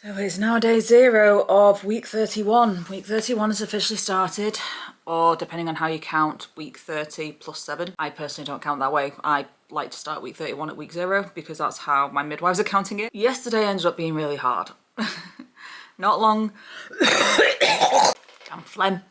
So it's now day 0 of week 31. Week 31 has officially started, or depending on how you count, week 30 plus 7. I personally don't count that way. I like to start week 31 at week 0 because that's how my midwives are counting it. Yesterday ended up being really hard. Not long. Damn phlegm.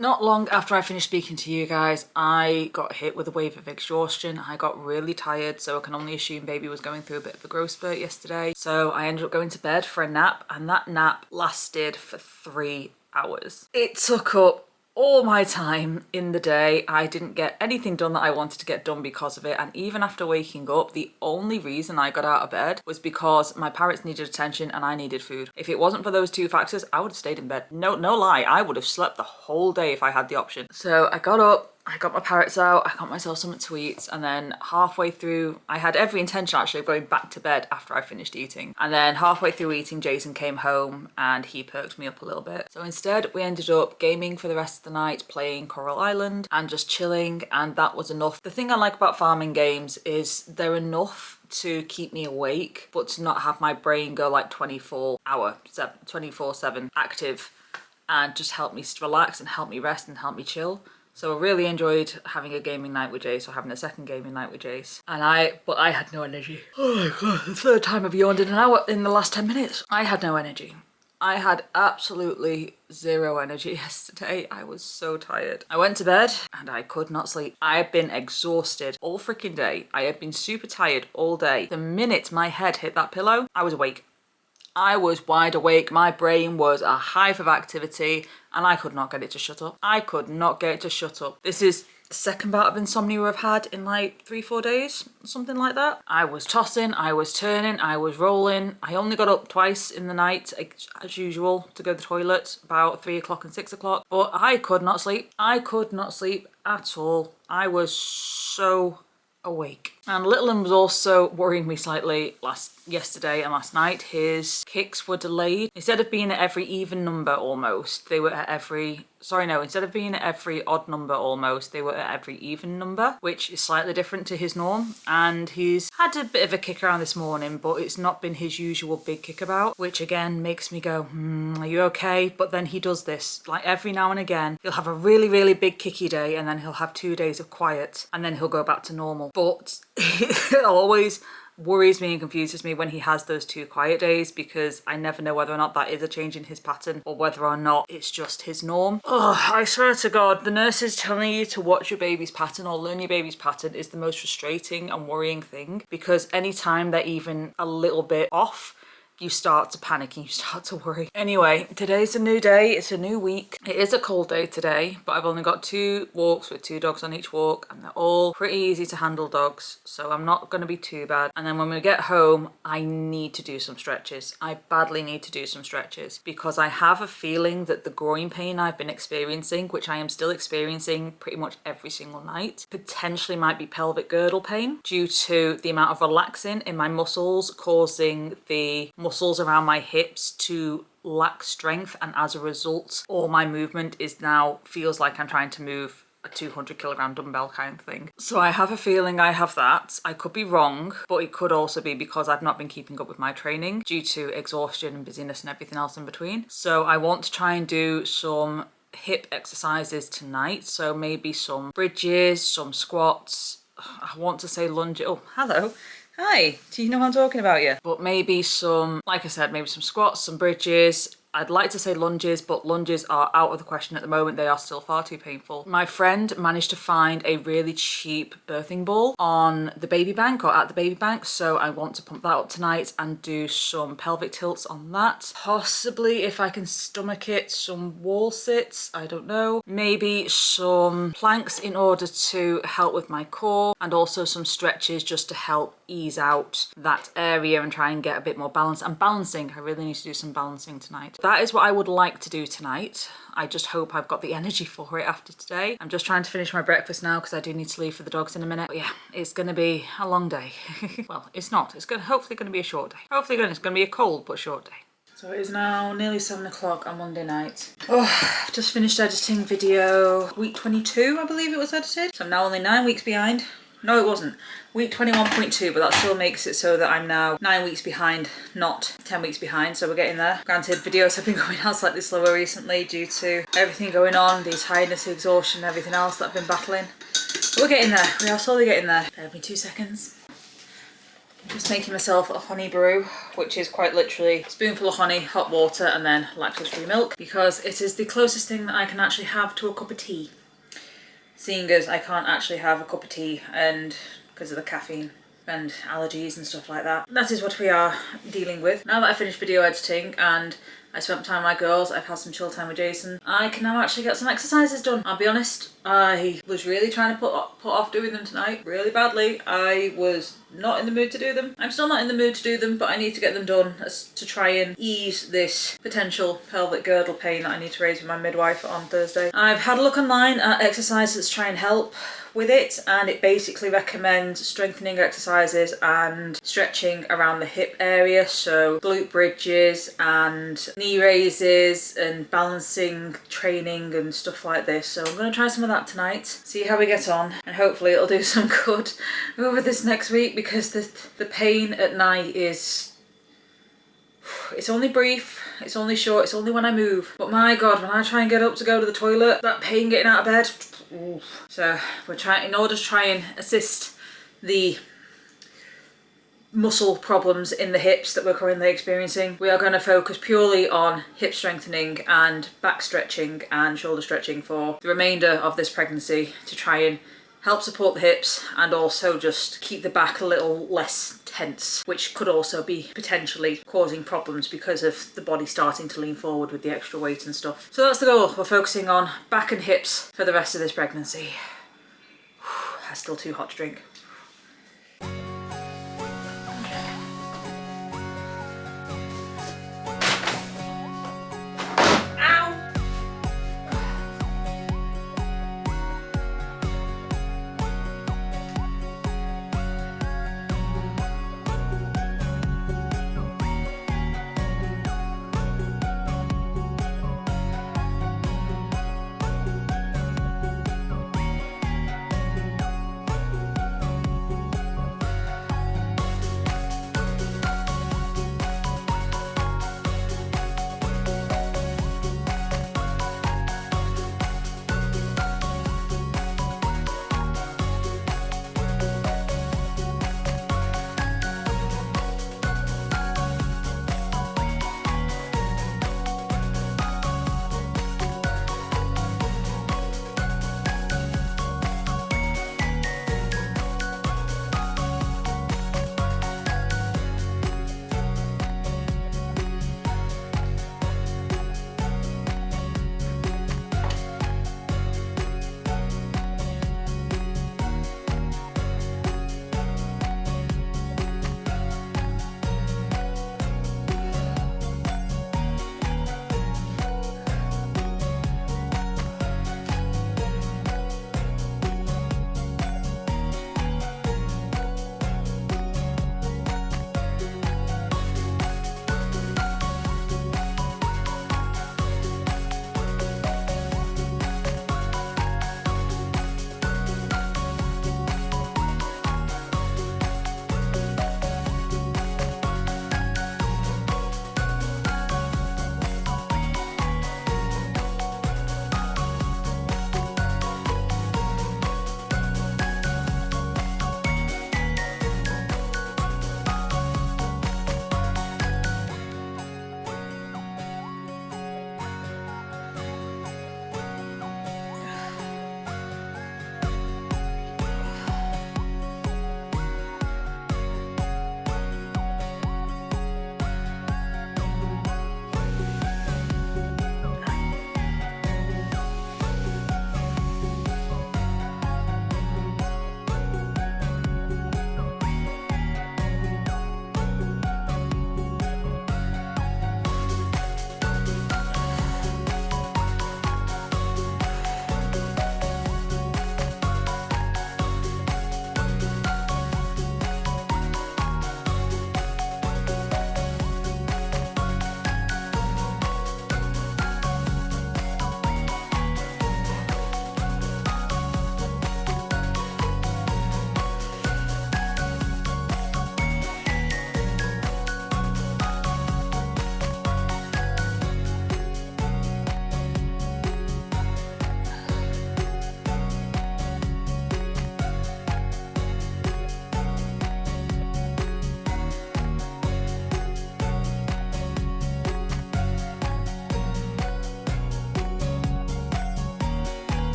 Not long after I finished speaking to you guys, I got hit with a wave of exhaustion. I got really tired, so I can only assume baby was going through a bit of a growth spurt yesterday. So I ended up going to bed for a nap, and that nap lasted for 3 hours. It took up all my time in the day. I didn't get anything done that I wanted to get done because of it, and even after waking up, the only reason I got out of bed was because my parrots needed attention and I needed food. If it wasn't for those two factors, I would have stayed in bed. No lie, I would have slept the whole day if I had the option. So I got up, I got my parrots out, I got myself something to eat, and then halfway through, I had every intention actually of going back to bed after I finished eating. And then halfway through eating, Jason came home and he perked me up a little bit. So instead, we ended up gaming for the rest of the night, playing Coral Island and just chilling, and that was enough. The thing I like about farming games is they're enough to keep me awake, but to not have my brain go like 24/7 active, and just help me relax and help me rest and help me chill. So I really enjoyed having a gaming night with Jace, or having a second gaming night with Jace. But I had no energy. Oh my god, the third time I've yawned in an hour in the last 10 minutes. I had no energy. I had absolutely zero energy yesterday. I was so tired. I went to bed and I could not sleep. I had been exhausted all freaking day. I had been super tired all day. The minute my head hit that pillow, I was awake. I was wide awake. My brain was a hive of activity and I could not get it to shut up. I could not get it to shut up. This is the second bout of insomnia I've had in like 3-4 days, something like that. I was tossing, I was turning, I was rolling. I only got up twice in the night, as usual, to go to the toilet, about 3 o'clock and 6 o'clock. But I could not sleep. I could not sleep at all. I was so awake. And Littleton was also worrying me slightly yesterday and last night. His kicks were delayed. Instead of being at every even number almost, they were at instead of being at every odd number almost, they were at every even number, which is slightly different to his norm. And he's had a bit of a kick around this morning, but it's not been his usual big kickabout, which again makes me go, are you okay? But then he does this, like every now and again, he'll have a really, really big kicky day and then he'll have 2 days of quiet and then he'll go back to normal. But it always worries me and confuses me when he has those 2 quiet days, because I never know whether or not that is a change in his pattern or whether or not it's just his norm. Oh, I swear to God, the nurses telling you to watch your baby's pattern or learn your baby's pattern is the most frustrating and worrying thing, because anytime they're even a little bit off, you start to panic and you start to worry. Anyway, today's a new day, it's a new week. It is a cold day today, but I've only got 2 walks with 2 dogs on each walk, and they're all pretty easy to handle dogs, so I'm not going to be too bad. And then when we get home, I need to do some stretches. I badly need to do some stretches, because I have a feeling that the groin pain I've been experiencing, which I am still experiencing pretty much every single night, potentially might be pelvic girdle pain due to the amount of relaxing in my muscles, causing the muscles around my hips to lack strength, and as a result all my movement feels like I'm trying to move a 200-kilogram dumbbell kind of thing. So I have a feeling I have that. I could be wrong, but it could also be because I've not been keeping up with my training due to exhaustion and busyness and everything else in between. So I want to try and do some hip exercises tonight, so maybe some bridges, some squats. I want to say lunge. Oh, hello. Hi, do you know what I'm talking about yet? But maybe some, like I said, maybe some squats, some bridges. I'd like to say lunges, but lunges are out of the question at the moment. They are still far too painful. My friend managed to find a really cheap birthing ball on the baby bank, or at the baby bank, so I want to pump that up tonight and do some pelvic tilts on that. Possibly, if I can stomach it, some wall sits, I don't know. Maybe some planks in order to help with my core, and also some stretches just to help ease out that area and try and get a bit more balance. And balancing, I really need to do some balancing tonight. That is what I would like to do tonight. I just hope I've got the energy for it after today. I'm just trying to finish my breakfast now because I do need to leave for the dogs in a minute. But yeah, it's gonna be a long day. Well, it's not. It's hopefully gonna be a short day. It's gonna be a cold but short day. So it is now nearly 7 o'clock on Monday night. Oh, I've just finished editing video week 22, I believe it was edited. So I'm now only 9 weeks behind. No, it wasn't. Week 21.2, but that still makes it so that I'm now 9 weeks behind, not 10 weeks behind, so we're getting there. Granted, videos have been going out slightly slower recently due to everything going on, the tiredness, the exhaustion, everything else that I've been battling. But we're getting there. We are slowly getting there. Give me 2 seconds. Just making myself a honey brew, which is quite literally a spoonful of honey, hot water, and then lactose-free milk, because it is the closest thing that I can actually have to a cup of tea. Seeing as I can't actually have a cup of tea and because of the caffeine and allergies and stuff like that. That is what we are dealing with. Now that I finished video editing and I spent time with my girls, I've had some chill time with Jason, I can now actually get some exercises done. I'll be honest, I was really trying to put off doing them tonight, really badly. I was not in the mood to do them. I'm still not in the mood to do them, but I need to get them done to try and ease this potential pelvic girdle pain that I need to raise with my midwife on Thursday. I've had a look online at exercises to try and help with it, and it basically recommends strengthening exercises and stretching around the hip area, so glute bridges and knee raises and balancing training and stuff like this. So I'm going to try some of that tonight, see how we get on, and hopefully it'll do some good over this next week, because the pain at night is, it's only brief, it's only short, it's only when I move, but my god, when I try and get up to go to the toilet, that pain getting out of bed. Oof. So we're trying, in order to try and assist the muscle problems in the hips that we're currently experiencing, we are going to focus purely on hip strengthening and back stretching and shoulder stretching for the remainder of this pregnancy, to try and help support the hips and also just keep the back a little less tense, which could also be potentially causing problems because of the body starting to lean forward with the extra weight and stuff. So that's the goal. We're focusing on back and hips for the rest of this pregnancy. That's still too hot to drink.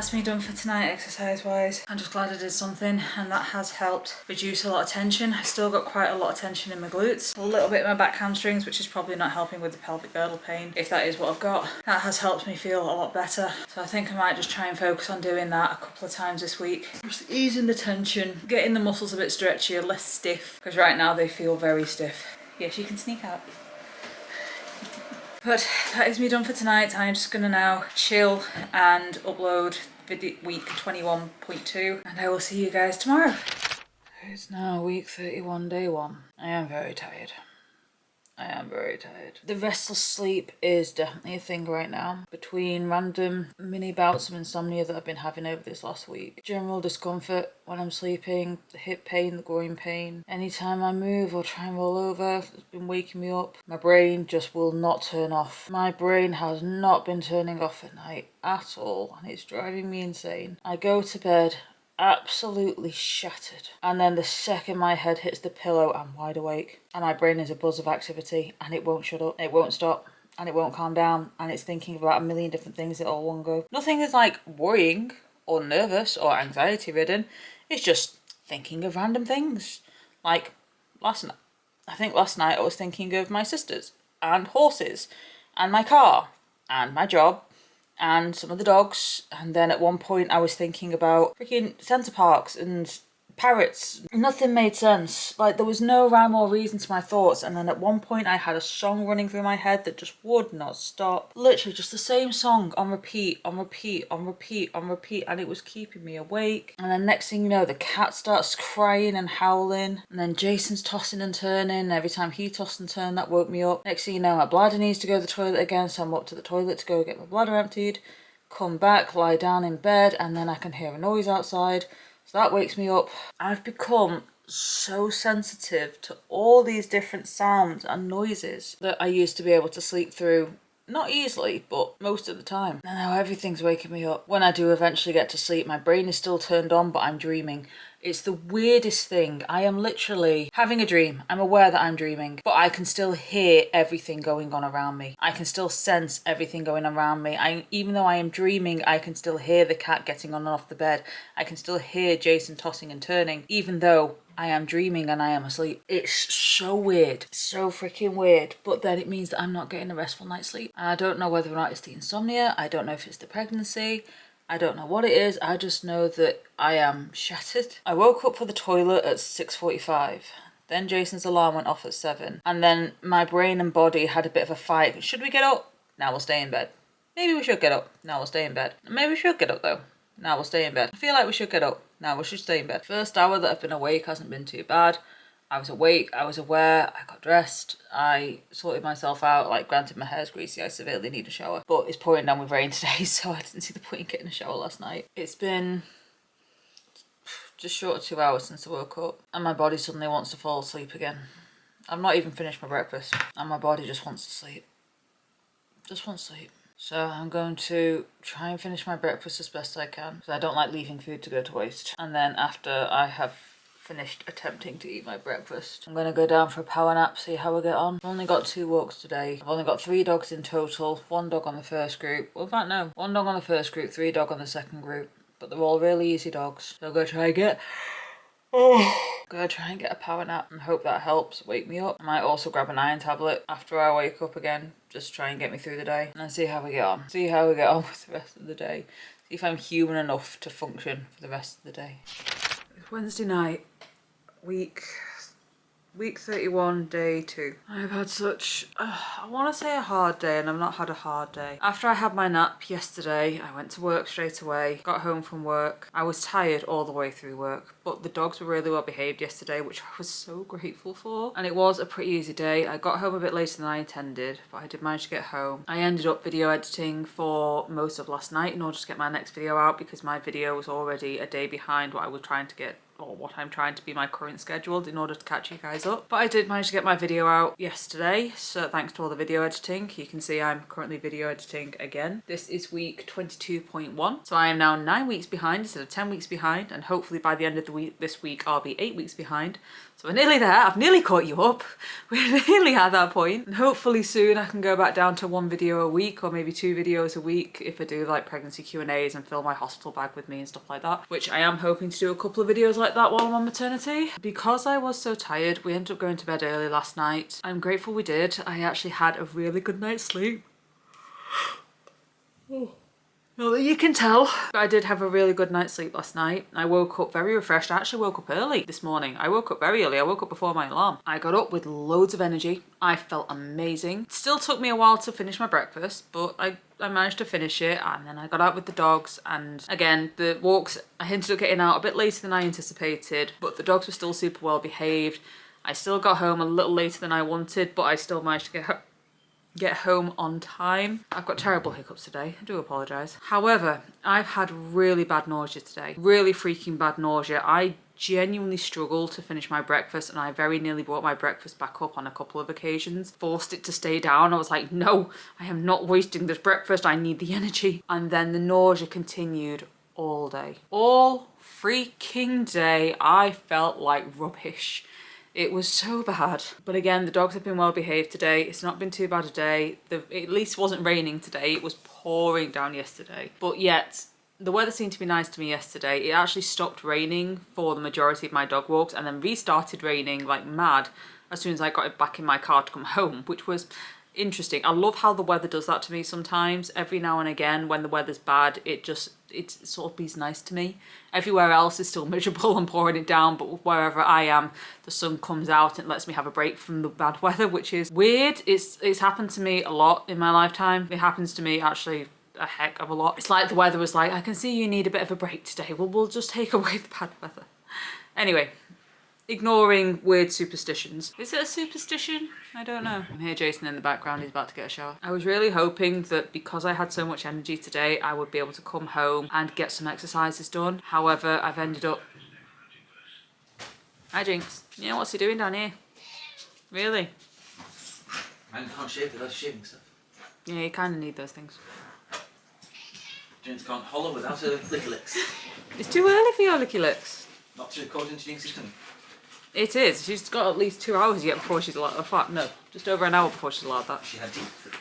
that's me done for tonight exercise wise. I'm just glad I did something, and that has helped reduce a lot of tension. I've still got quite a lot of tension in my glutes, a little bit in my back hamstrings, which is probably not helping with the pelvic girdle pain, if that is what I've got. That has helped me feel a lot better, so I think I might just try and focus on doing that a couple of times this week. Just easing the tension, getting the muscles a bit stretchier, less stiff, because right now they feel very stiff. Yes, you can sneak out. But that is me done for tonight. I'm just gonna now chill and upload video week 21.2, and I will see you guys tomorrow. It's now week 31, day 1. I am very tired. I am very tired. The restless sleep is definitely a thing right now. Between random mini bouts of insomnia that I've been having over this last week, general discomfort when I'm sleeping, the hip pain, the groin pain, anytime I move or try and roll over, it's been waking me up. My brain just will not turn off. My brain has not been turning off at night at all, and it's driving me insane. I go to bed absolutely shattered, and then the second my head hits the pillow, I'm wide awake, and my brain is a buzz of activity, and it won't shut up, it won't stop, and it won't calm down, and it's thinking about a million different things at all one go. Nothing is like worrying or nervous or anxiety ridden, it's just thinking of random things. Like last night, I think last night I was thinking of my sisters and horses and my car and my job and some of the dogs, and then at one point I was thinking about freaking centre parks and parrots. Nothing made sense. Like, there was no rhyme or reason to my thoughts, and then at one point I had a song running through my head that just would not stop. Literally just the same song on repeat, on repeat, on repeat, on repeat, and it was keeping me awake. And then next thing you know, the cat starts crying and howling, and then Jason's tossing and turning. Every time he tossed and turned, that woke me up. Next thing you know, my bladder needs to go to the toilet again, so I'm up to the toilet to go get my bladder emptied, come back, lie down in bed, and then I can hear a noise outside. So that wakes me up. I've become so sensitive to all these different sounds and noises that I used to be able to sleep through. Not easily, but most of the time. And now everything's waking me up. When I do eventually get to sleep, my brain is still turned on, but I'm dreaming. It's the weirdest thing. I am literally having a dream. I'm aware that I'm dreaming, but I can still hear everything going on around me. I can still sense everything going on around me. Even though I am dreaming, I can still hear the cat getting on and off the bed. I can still hear Jason tossing and turning, even though I am dreaming and I am asleep. It's so weird. So freaking weird. But then it means that I'm not getting a restful night's sleep. And I don't know whether or not it's the insomnia. I don't know if it's the pregnancy. I don't know what it is. I just know that I am shattered. I woke up for the toilet at 6:45. Then Jason's alarm went off at 7. And then my brain and body had a bit of a fight. Should we get up? Now we'll stay in bed. Maybe we should get up. Now we'll stay in bed. Maybe we should get up though. Now we'll stay in bed. I feel like we should get up. Now we should stay in bed. First hour that I've been awake hasn't been too bad. I was awake, I was aware, I got dressed, I sorted myself out. Like, granted my hair's greasy, I severely need a shower, but it's pouring down with rain today, so I didn't see the point in getting a shower last night. It's been just short of 2 hours since I woke up, and my body suddenly wants to fall asleep again. I've not even finished my breakfast, and my body just wants to sleep. Just wants to sleep. So I'm going to try and finish my breakfast as best I can, because I don't like leaving food to go to waste. And then after I have finished attempting to eat my breakfast, I'm going to go down for a power nap, see how I get on. I've only got 2 walks today. I've only got 3 dogs in total, 1 dog on the first group. Well, in fact, no. 1 dog on the first group, 3 dog on the second group. But they're all really easy dogs. So I'm going to try and get... Gonna try and get a power nap and hope that helps wake me up. I might also grab an iron tablet after I wake up again, just try and get me through the day, and then see how we get on. See how we get on with the rest of the day. See if I'm human enough to function for the rest of the day. It's Wednesday night, week 31, day 2. I've had such, I want to say a hard day, and I've not had a hard day. After I had my nap yesterday, I went to work straight away, got home from work. I was tired all the way through work, but the dogs were really well behaved yesterday, which I was so grateful for. And it was a pretty easy day. I got home a bit later than I intended, but I did manage to get home. I ended up video editing for most of last night in order to get my next video out, because my video was already a day behind what I was trying to get or what I'm trying to be my current schedule in order to catch you guys up. But I did manage to get my video out yesterday, so thanks to all the video editing. You can see I'm currently video editing again. This is week 22.1, so I am now 9 weeks behind instead of 10 weeks behind, and hopefully by the end of the week this week I'll be 8 weeks behind. So we're nearly there. I've nearly caught you up. We're nearly at that point. And hopefully soon I can go back down to 1 video a week, or maybe 2 videos a week if I do like pregnancy Q&As and fill my hospital bag with me and stuff like that, which I am hoping to do a couple of videos like that while I'm on maternity. Because I was so tired, we ended up going to bed early last night. I'm grateful we did. I actually had a really good night's sleep. Not that you can tell, but I did have a really good night's sleep last night. I woke up very refreshed. I actually woke up early this morning. I woke up very early. I woke up before my alarm. I got up with loads of energy. I felt amazing. It still took me a while to finish my breakfast, but I managed to finish it, and then I got out with the dogs, and again, the walks, I ended up getting out a bit later than I anticipated, but the dogs were still super well behaved. I still got home a little later than I wanted, but I still managed to get home on time. I've got terrible hiccups today, I do apologise. However, I've had really bad nausea today. Really freaking bad nausea. I genuinely struggled to finish my breakfast, and I very nearly brought my breakfast back up on a couple of occasions. Forced it to stay down. I was like, no, I am not wasting this breakfast. I need the energy. And then the nausea continued all day. All freaking day. I felt like rubbish. It was so bad. But again, the dogs have been well behaved today. It's not been too bad a day. It at least wasn't raining today. It was pouring down yesterday. But yet, the weather seemed to be nice to me yesterday. It actually stopped raining for the majority of my dog walks, and then restarted raining like mad as soon as I got it back in my car to come home, which was interesting. I love how the weather does that to me sometimes. Every now and again, when the weather's bad, it sort of be nice to me. Everywhere else is still miserable and pouring it down, but wherever I am, the sun comes out and lets me have a break from the bad weather, which is weird. It's happened to me a lot in my lifetime. It happens to me actually a heck of a lot. It's like the weather was like, I can see you need a bit of a break today. Well, we'll just take away the bad weather. Anyway, ignoring weird superstitions. Is it a superstition? I don't know. I hear Jason in the background, he's about to get a shower. I was really hoping that because I had so much energy today, I would be able to come home and get some exercises done. However, I've ended up... Hi Jinx. You know what's he doing down here? Really? Man can't shave without shaving stuff. Yeah, you kind of need those things. Jinx can't holler without her licky licks. It's too early for your licky licks. Not to according to Jinx's tongue. It is. She's got at least 2 hours yet before she's allowed. No, just over an hour before she's allowed that. She had teeth.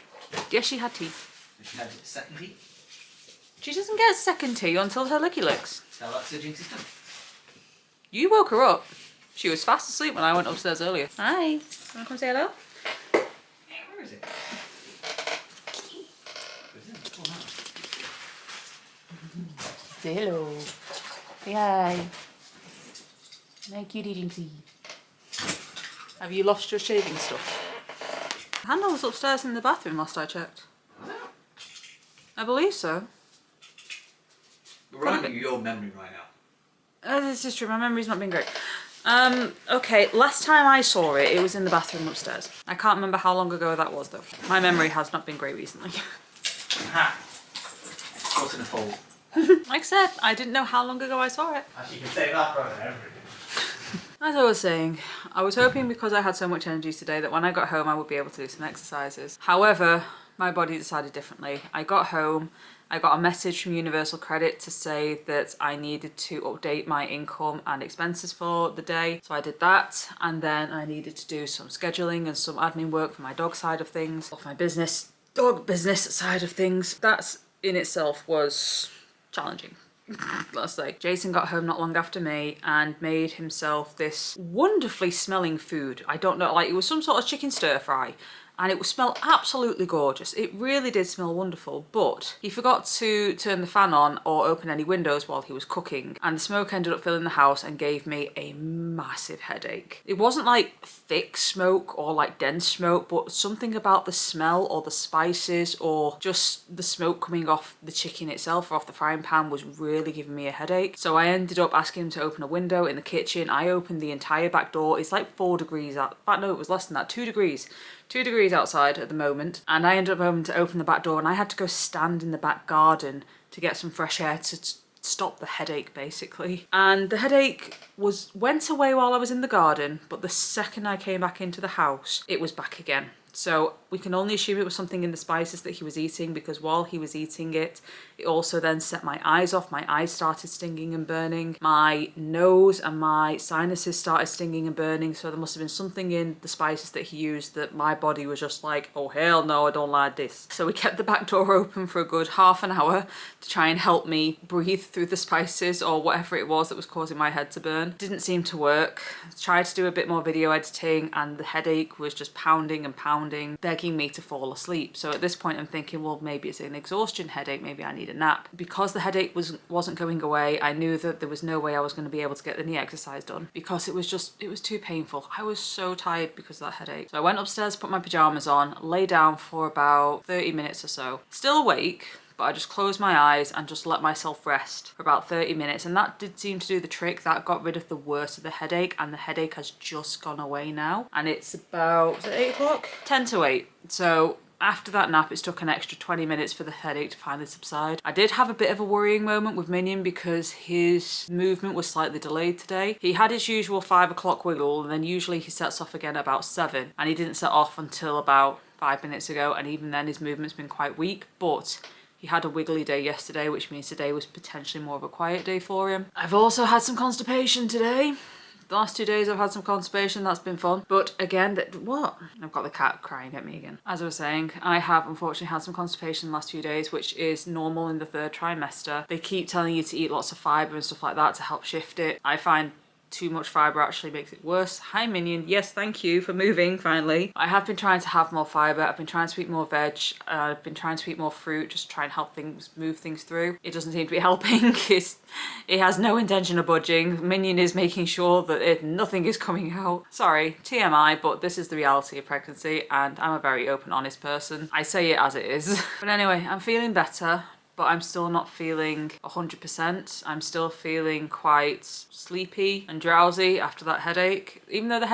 Yes, she had teeth. She had second teeth. She doesn't get a second tea until her licky licks. Tell that to Jinx's tongue. You woke her up. She was fast asleep when I went upstairs earlier. Hi. Wanna come say hello? Where is it? Say hello. Say hi. No cutie Jinxie. Have you lost your shaving stuff? The handle was upstairs in the bathroom last I checked. I believe so. Right, your memory right now. This is true, my memory's not been great. Okay, last time I saw it, it was in the bathroom upstairs. I can't remember how long ago that was though. My memory has not been great recently. Aha! Caught in a fold. Like I said, I didn't know how long ago I saw it. As you can say that for everything. As I was saying, I was hoping because I had so much energy today that when I got home I would be able to do some exercises. However, my body decided differently. I got home, I got a message from Universal Credit to say that I needed to update my income and expenses for the day. So I did that, and then I needed to do some scheduling and some admin work for my dog side of things, or for my dog business side of things. That in itself was challenging. Let's say. Jason got home not long after me and made himself this wonderfully smelling food. I don't know, like it was some sort of chicken stir fry, and it would smell absolutely gorgeous. It really did smell wonderful, but he forgot to turn the fan on or open any windows while he was cooking, and the smoke ended up filling the house and gave me a massive headache. It wasn't like thick smoke or like dense smoke, but something about the smell or the spices or just the smoke coming off the chicken itself or off the frying pan was really giving me a headache. So I ended up asking him to open a window in the kitchen. I opened the entire back door. It's like 4 degrees out. In fact, no, it was less than that, 2 degrees. 2 degrees outside at the moment, and I ended up having to open the back door, and I had to go stand in the back garden to get some fresh air stop the headache basically. And the headache went away while I was in the garden, but the second I came back into the house, it was back again. So we can only assume it was something in the spices that he was eating, because while he was eating it, it also then set my eyes off. My eyes started stinging and burning. My nose and my sinuses started stinging and burning. So there must have been something in the spices that he used that my body was just like, oh hell no, I don't like this. So we kept the back door open for a good half an hour to try and help me breathe through the spices or whatever it was that was causing my head to burn. Didn't seem to work. Tried to do a bit more video editing and the headache was just pounding and pounding, begging me to fall asleep. So at this point I'm thinking, well, maybe it's an exhaustion headache, maybe I need a nap. Because the headache wasn't going away, I knew that there was no way I was going to be able to get any exercise done, because it was too painful. I was so tired because of that headache. So I went upstairs, put my pajamas on, lay down for about 30 minutes or so. Still awake, but I just closed my eyes and just let myself rest for about 30 minutes. And that did seem to do the trick. That got rid of the worst of the headache, and the headache has just gone away now. And it's about, is it 8 o'clock? 10 to 8. So after that nap, it's took an extra 20 minutes for the headache to finally subside. I did have a bit of a worrying moment with Minion because his movement was slightly delayed today. He had his usual 5 o'clock wiggle, and then usually he sets off again at about 7. And he didn't set off until about 5 minutes ago. And even then his movement's been quite weak, but he had a wiggly day yesterday, which means today was potentially more of a quiet day for him. I've also had some constipation today. The last 2 days I've had some constipation, that's been fun. But again, what? I've got the cat crying at me again. As I was saying, I have unfortunately had some constipation the last few days, which is normal in the 3rd trimester. They keep telling you to eat lots of fibre and stuff like that to help shift it. I find too much fibre actually makes it worse. Hi Minion, yes thank you for moving finally. I have been trying to have more fibre, I've been trying to eat more veg, I've been trying to eat more fruit, just try and help things, move things through. It doesn't seem to be helping. It has no intention of budging. Minion is making sure that nothing is coming out. Sorry, TMI, but this is the reality of pregnancy and I'm a very open, honest person. I say it as it is. But anyway, I'm feeling better, but I'm still not feeling 100%. I'm still feeling quite sleepy and drowsy after that headache. Even though the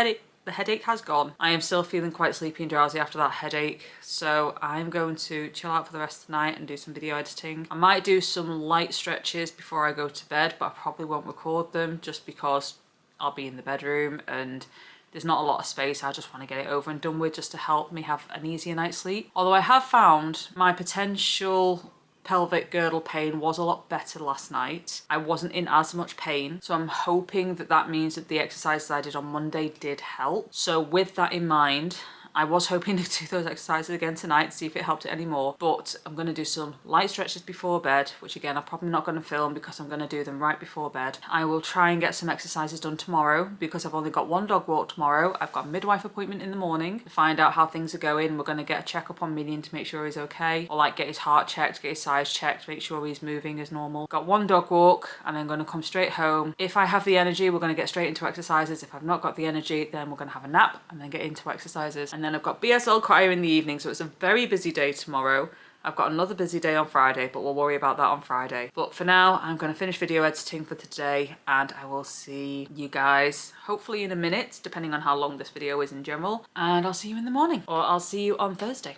headache has gone, I am still feeling quite sleepy and drowsy after that headache. So I'm going to chill out for the rest of the night and do some video editing. I might do some light stretches before I go to bed, but I probably won't record them just because I'll be in the bedroom and there's not a lot of space. I just want to get it over and done with just to help me have an easier night's sleep. Although I have found my potential pelvic girdle pain was a lot better last night. I wasn't in as much pain, so I'm hoping that that means that the exercises I did on Monday did help. So with that in mind, I was hoping to do those exercises again tonight, see if it helped it anymore, but I'm going to do some light stretches before bed, which again, I'm probably not going to film because I'm going to do them right before bed. I will try and get some exercises done tomorrow because I've only got one dog walk tomorrow. I've got a midwife appointment in the morning to find out how things are going. We're going to get a checkup on Minion to make sure he's okay, or like get his heart checked, get his size checked, make sure he's moving as normal. Got one dog walk and I'm going to come straight home. If I have the energy, we're going to get straight into exercises. If I've not got the energy, then we're going to have a nap and then get into exercises. And then I've got BSL choir in the evening, so it's a very busy day tomorrow. I've got another busy day on Friday, but we'll worry about that on Friday. But for now, I'm going to finish video editing for today and I will see you guys hopefully in a minute, depending on how long this video is in general. And I'll see you in the morning, or I'll see you on Thursday.